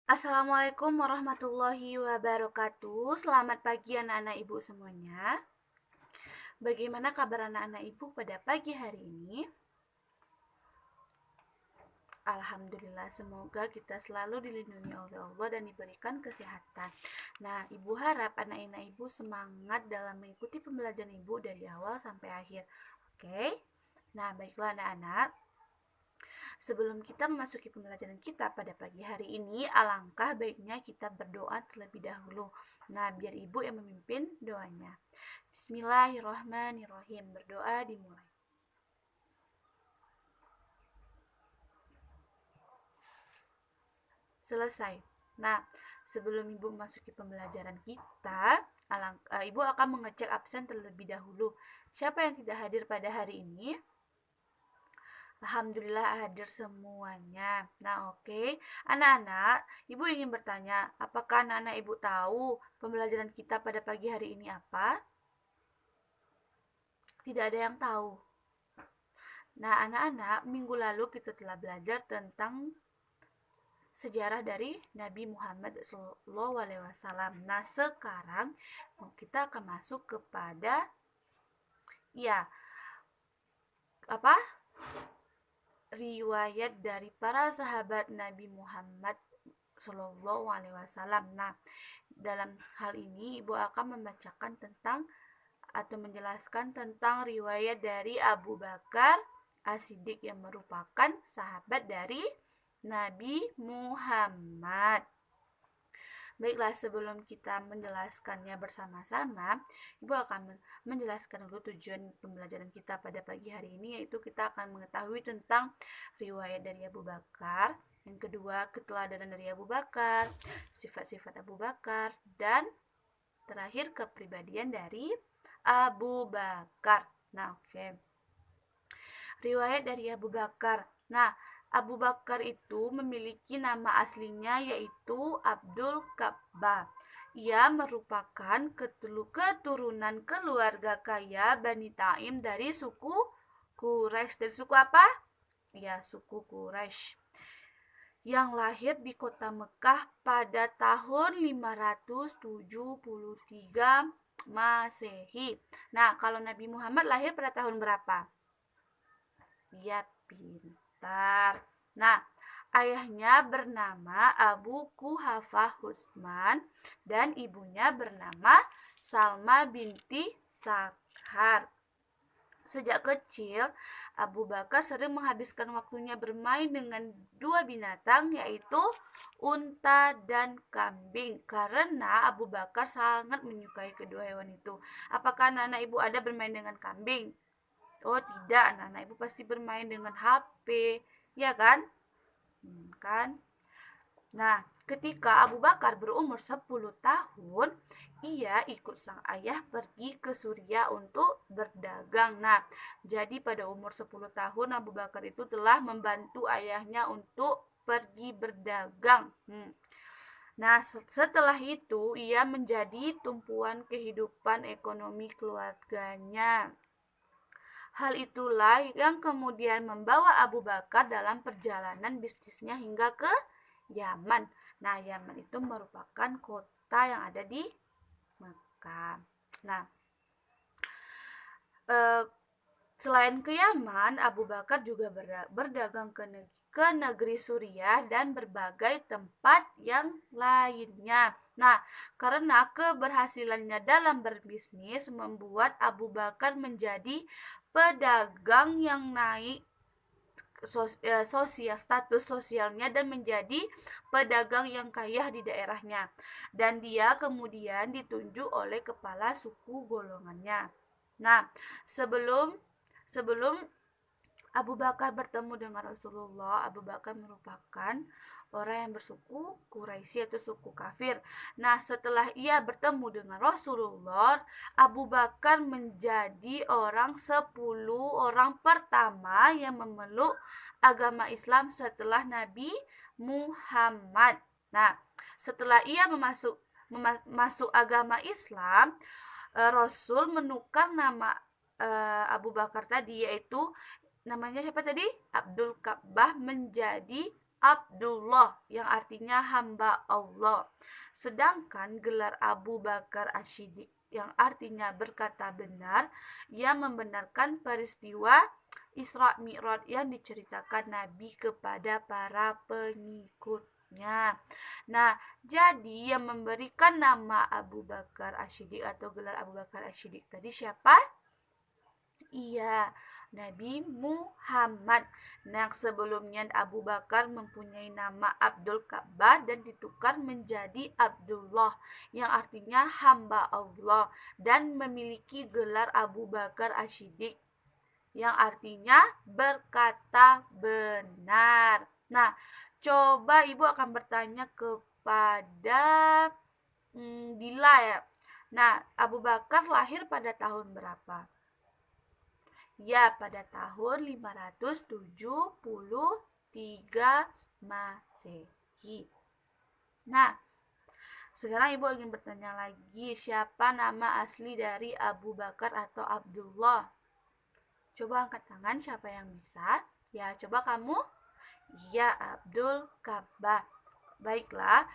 Assalamualaikum warahmatullahi wabarakatuh. Selamat pagi anak-anak ibu semuanya. Bagaimana kabar anak-anak ibu pada pagi hari ini? Alhamdulillah, semoga kita selalu dilindungi oleh Allah dan diberikan kesehatan. Nah, ibu harap anak-anak ibu semangat dalam mengikuti pembelajaran ibu dari awal sampai akhir. Oke? Nah, baiklah anak-anak. Sebelum kita memasuki pembelajaran kita pada pagi hari ini, alangkah baiknya kita berdoa terlebih dahulu. Nah, biar ibu yang memimpin doanya. Bismillahirrahmanirrahim. Berdoa dimulai. Selesai. Nah, sebelum ibu memasuki pembelajaran kita, ibu akan mengecek absen terlebih dahulu. Siapa yang tidak hadir pada hari ini? Alhamdulillah hadir semuanya. Nah, oke. Anak-anak, ibu ingin bertanya, apakah anak-anak ibu tahu pembelajaran kita pada pagi hari ini apa? Tidak ada yang tahu. Nah, anak-anak, minggu lalu kita telah belajar tentang sejarah dari Nabi Muhammad SAW. Nah, sekarang kita akan masuk kepada apa? Riwayat dari para sahabat Nabi Muhammad Shallallahu Alaihi Wasallam. Nah, dalam hal ini ibu akan membacakan tentang atau menjelaskan tentang riwayat dari Abu Bakar As-Siddiq yang merupakan sahabat dari Nabi Muhammad. Baiklah, sebelum kita menjelaskannya bersama-sama, Ibu akan menjelaskan dulu tujuan pembelajaran kita pada pagi hari ini, yaitu kita akan mengetahui tentang riwayat dari Abu Bakar, yang kedua keteladanan dari Abu Bakar, sifat-sifat Abu Bakar, dan terakhir kepribadian dari Abu Bakar. Nah, oke. Riwayat dari Abu Bakar. Nah, Abu Bakar itu memiliki nama aslinya yaitu Abdul Ka'bah. Ia merupakan keturunan keluarga kaya Bani Taim dari suku Quraisy. Dari suku apa? Ya, suku Quraisy. Yang lahir di kota Mekah pada tahun 573 Masehi. Nah, kalau Nabi Muhammad lahir pada tahun berapa? Ya, pintar. Nah, ayahnya bernama Abu Kuhafah Husman dan ibunya bernama Salma binti Sakhar. Sejak kecil, Abu Bakar sering menghabiskan waktunya bermain dengan dua binatang, yaitu unta dan kambing, karena Abu Bakar sangat menyukai kedua hewan itu. Apakah anak-anak ibu ada bermain dengan kambing? Oh tidak, anak-anak ibu pasti bermain dengan HP, ya kan? Kan? Nah, ketika Abu Bakar berumur 10 tahun, ia ikut sang ayah pergi ke Suriah untuk berdagang. Nah, jadi pada umur 10 tahun Abu Bakar itu telah membantu ayahnya untuk pergi berdagang. Nah, setelah itu ia menjadi tumpuan kehidupan ekonomi keluarganya. Hal itulah yang kemudian membawa Abu Bakar dalam perjalanan bisnisnya hingga ke Yaman. Nah, Yaman itu merupakan kota yang ada di Mekah. Nah, selain ke Yaman, Abu Bakar juga berdagang ke negeri Suriah dan berbagai tempat yang lainnya. Nah, karena keberhasilannya dalam berbisnis membuat Abu Bakar menjadi pedagang yang naik status sosialnya dan menjadi pedagang yang kaya di daerahnya, dan dia kemudian ditunjuk oleh kepala suku golongannya. Nah, sebelum Abu Bakar bertemu dengan Rasulullah, Abu Bakar merupakan orang yang bersuku Quraisy atau suku kafir. Nah, setelah ia bertemu dengan Rasulullah, Abu Bakar menjadi 10 orang pertama yang memeluk agama Islam setelah Nabi Muhammad. Nah, setelah ia masuk agama Islam, Rasul menukar nama Abu Bakar tadi, yaitu namanya siapa tadi? Abdul Ka'bah, menjadi Abdullah yang artinya hamba Allah. Sedangkan gelar Abu Bakar Asy-Siddiq yang artinya berkata benar, ia membenarkan peristiwa Isra Mi'raj yang diceritakan Nabi kepada para pengikutnya. Nah, jadi yang memberikan nama Abu Bakar Asy-Siddiq atau gelar Abu Bakar Asy-Siddiq tadi siapa? Iya, Nabi Muhammad. Nah, sebelumnya Abu Bakar mempunyai nama Abdul Ka'bah dan ditukar menjadi Abdullah yang artinya hamba Allah dan memiliki gelar Abu Bakar Asy-Siddiq yang artinya berkata benar. Nah, coba Ibu akan bertanya kepada Dila ya. Nah, Abu Bakar lahir pada tahun berapa? Ya, pada tahun 573 Masehi. Nah, sekarang Ibu ingin bertanya lagi, siapa nama asli dari Abu Bakar atau Abdullah? Coba angkat tangan siapa yang bisa. Ya, coba kamu. Ya, Abdul Ka'bah. Baiklah,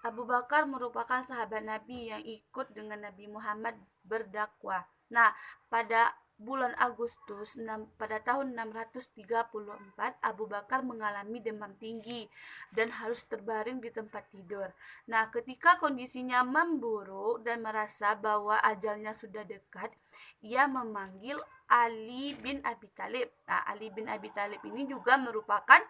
Abu Bakar merupakan sahabat Nabi yang ikut dengan Nabi Muhammad berdakwah. Nah, pada bulan Agustus pada tahun 634 Abu Bakar mengalami demam tinggi dan harus terbaring di tempat tidur. Nah, ketika kondisinya memburuk dan merasa bahwa ajalnya sudah dekat, ia memanggil Ali bin Abi Thalib. Nah, Ali bin Abi Thalib ini juga merupakan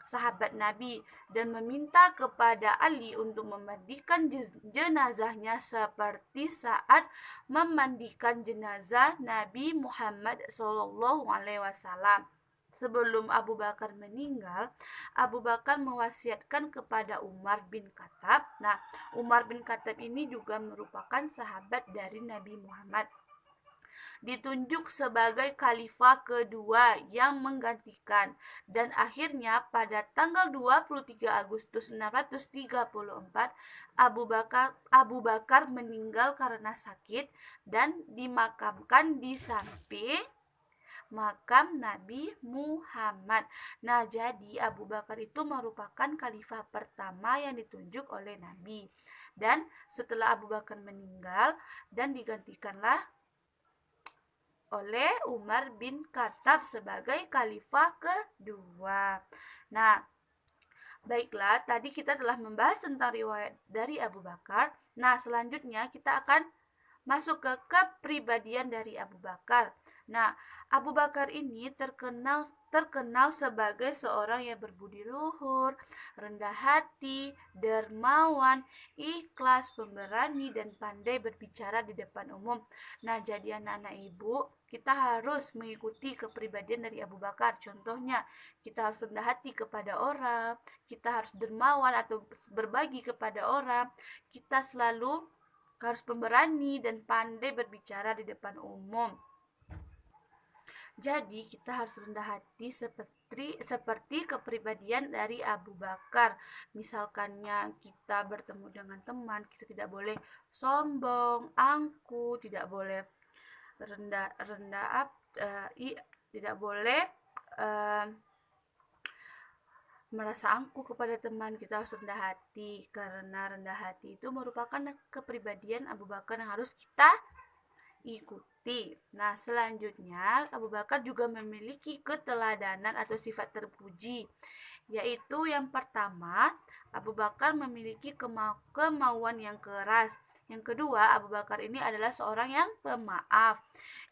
sahabat Nabi dan meminta kepada Ali untuk memandikan jenazahnya seperti saat memandikan jenazah Nabi Muhammad SAW. Sebelum Abu Bakar meninggal, Abu Bakar mewasiatkan kepada Umar bin Khattab. Nah, Umar bin Khattab ini juga merupakan sahabat dari Nabi Muhammad, ditunjuk sebagai khalifah kedua yang menggantikan, dan akhirnya pada tanggal 23 Agustus 634 Abu Bakar meninggal karena sakit dan dimakamkan di samping makam Nabi Muhammad. Nah, jadi Abu Bakar itu merupakan khalifah pertama yang ditunjuk oleh Nabi. Dan setelah Abu Bakar meninggal dan digantikanlah oleh Umar bin Khattab sebagai khalifah kedua. Nah, baiklah, tadi kita telah membahas tentang riwayat dari Abu Bakar. Nah, selanjutnya kita akan masuk ke kepribadian dari Abu Bakar. Nah, Abu Bakar ini terkenal sebagai seorang yang berbudi luhur, rendah hati, dermawan, ikhlas, pemberani, dan pandai berbicara di depan umum. Nah, jadi anak-anak Ibu, kita harus mengikuti kepribadian dari Abu Bakar. Contohnya, kita harus rendah hati kepada orang, kita harus dermawan atau berbagi kepada orang, kita selalu harus pemberani dan pandai berbicara di depan umum. Jadi kita harus rendah hati seperti kepribadian dari Abu Bakar. Misalkannya kita bertemu dengan teman, kita tidak boleh sombong, angkuh, tidak boleh tidak boleh merasa angkuh kepada teman. Kita harus rendah hati, karena rendah hati itu merupakan kepribadian Abu Bakar yang harus kita ikuti. Nah, selanjutnya Abu Bakar juga memiliki keteladanan atau sifat terpuji, yaitu yang pertama, Abu Bakar memiliki kemauan yang keras. Yang kedua, Abu Bakar ini adalah seorang yang pemaaf.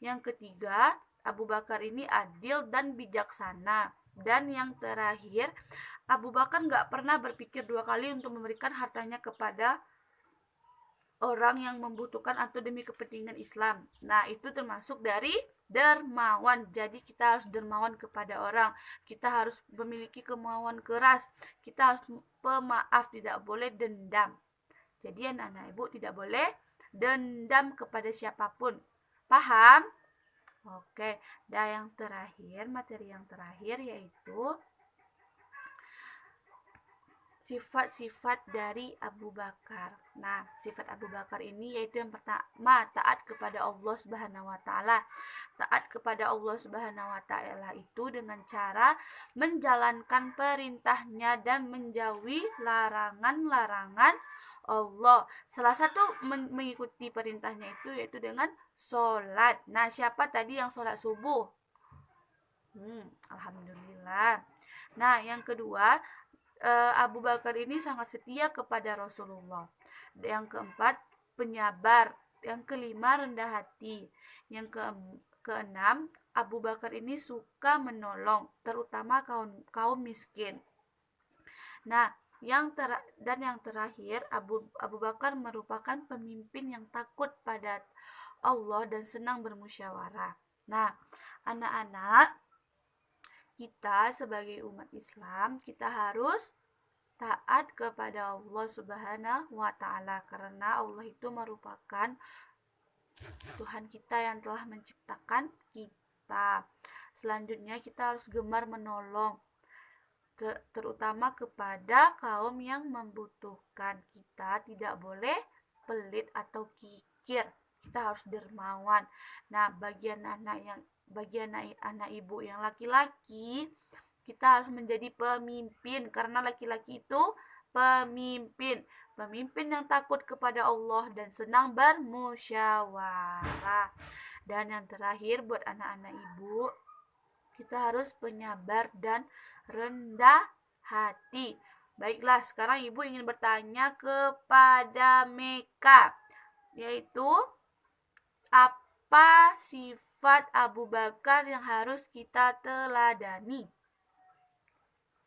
Yang ketiga, Abu Bakar ini adil dan bijaksana. Dan yang terakhir, Abu Bakar gak pernah berpikir dua kali untuk memberikan hartanya kepada orang yang membutuhkan atau demi kepentingan Islam. Nah, itu termasuk dari dermawan. Jadi kita harus dermawan kepada orang. Kita harus memiliki kemauan keras. Kita harus pemaaf, tidak boleh dendam. Jadi anak-anak Ibu tidak boleh dendam kepada siapapun. Paham? Oke, dan yang terakhir, materi yang terakhir yaitu sifat-sifat dari Abu Bakar. Nah, sifat Abu Bakar ini yaitu yang pertama, taat kepada Allah Subhanahu wa taala. Taat kepada Allah Subhanahu wa taala itu dengan cara menjalankan perintahnya dan menjauhi larangan-larangan Allah. Salah satu mengikuti perintahnya itu yaitu dengan sholat. Nah, siapa tadi yang sholat subuh? Alhamdulillah. Nah, yang kedua, Abu Bakar ini sangat setia kepada Rasulullah. Yang keempat, penyabar. Yang kelima, rendah hati. Yang keenam, Abu Bakar ini suka menolong, terutama kaum miskin. Nah, yang terakhir, Abu Bakar merupakan pemimpin yang takut pada Allah dan senang bermusyawarah. Nah, anak-anak, kita sebagai umat Islam, kita harus taat kepada Allah Subhanahu wa taala karena Allah itu merupakan Tuhan kita yang telah menciptakan kita. Selanjutnya kita harus gemar menolong terutama kepada kaum yang membutuhkan. Kita tidak boleh pelit atau kikir. Kita harus dermawan. Nah, bagian anak ibu yang laki-laki, kita harus menjadi pemimpin karena laki-laki itu pemimpin yang takut kepada Allah dan senang bermusyawarah. Dan yang terakhir buat anak-anak ibu, kita harus penyabar dan rendah hati. Baiklah, sekarang ibu ingin bertanya kepada Meka, yaitu apa sifat Abu Bakar yang harus kita teladani?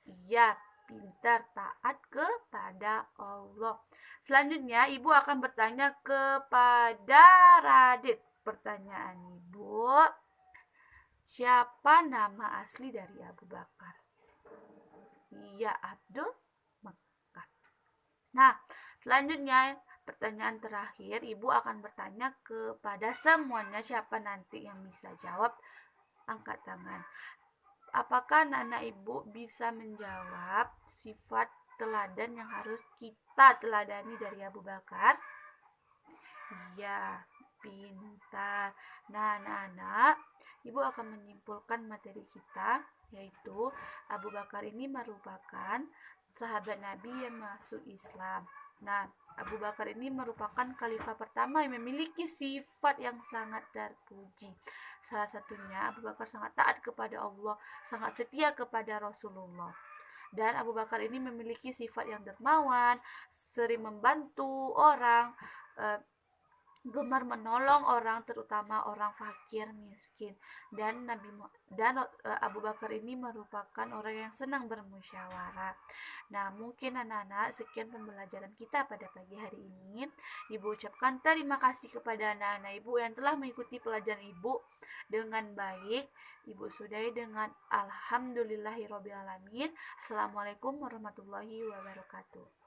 Iya, pintar, taat kepada Allah. Selanjutnya, ibu akan bertanya kepada Radit. Pertanyaan ibu, siapa nama asli dari Abu Bakar? Iya, Abdul Mekar. Nah, selanjutnya pertanyaan terakhir, ibu akan bertanya kepada semuanya, siapa nanti yang bisa jawab, angkat tangan. Apakah anak ibu bisa menjawab sifat teladan yang harus kita teladani dari Abu Bakar? Iya, pintar. Nah, anak-anak, ibu akan menyimpulkan materi kita, yaitu Abu Bakar ini merupakan sahabat Nabi yang masuk Islam. Nah, Abu Bakar ini merupakan khalifah pertama yang memiliki sifat yang sangat terpuji. Salah satunya, Abu Bakar sangat taat kepada Allah, sangat setia kepada Rasulullah. Dan Abu Bakar ini memiliki sifat yang dermawan, sering membantu orang, gemar menolong orang, terutama orang fakir miskin. Dan Abu Bakar ini merupakan orang yang senang bermusyawarah. Nah, mungkin anak-anak, sekian pembelajaran kita pada pagi hari ini. Ibu ucapkan terima kasih kepada anak-anak ibu yang telah mengikuti pelajaran ibu dengan baik. Ibu sudahi dengan alhamdulillahirobbilalamin. Assalamualaikum warahmatullahi wabarakatuh.